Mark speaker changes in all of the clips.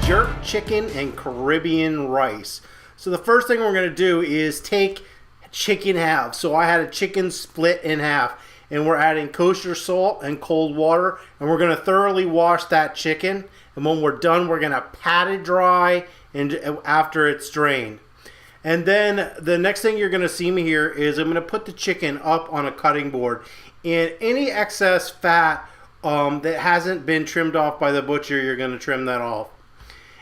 Speaker 1: jerk chicken and Caribbean rice. So the first thing we're going to do is take chicken halves. So I had a chicken split in half, and we're adding kosher salt and cold water, and we're going to thoroughly wash that chicken. And when we're done, we're going to pat it dry and after it's drained. And then the next thing you're going to see me here is I'm going to put the chicken up on a cutting board, and any excess fat that hasn't been trimmed off by the butcher, you're going to trim that off.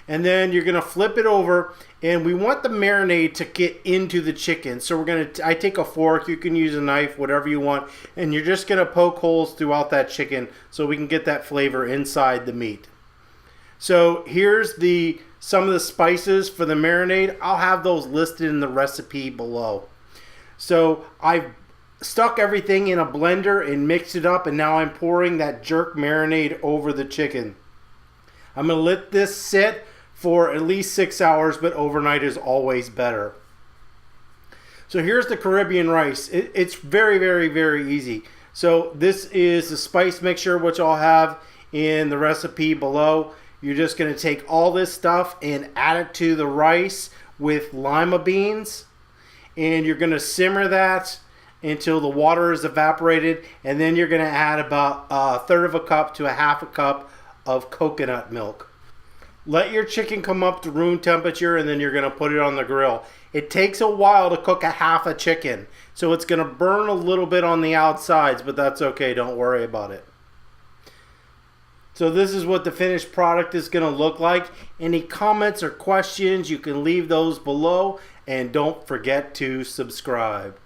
Speaker 1: And then you're going to flip it over, and we want the marinade to get into the chicken. So I take a fork, you can use a knife, whatever you want, and you're just going to poke holes throughout that chicken so we can get that flavor inside the meat. So here's some of the spices for the marinade. I'll have those listed in the recipe below. So I've stuck everything in a blender and mixed it up, and now I'm pouring that jerk marinade over the chicken. I'm going to let this sit for at least 6 hours, but overnight is always better. So here's the Caribbean rice. It's very, very, very easy. So this is the spice mixture, which I'll have in the recipe below. You're just going to take all this stuff and add it to the rice with lima beans, and you're going to simmer that until the water is evaporated, and then you're going to add about a third of a cup to a half a cup of coconut milk. Let your chicken come up to room temperature, and then you're going to put it on the grill. It takes a while to cook a half a chicken, so it's going to burn a little bit on the outsides, but that's okay. Don't worry about it. So this is what the finished product is going to look like. Any comments or questions, you can leave those below, and don't forget to subscribe.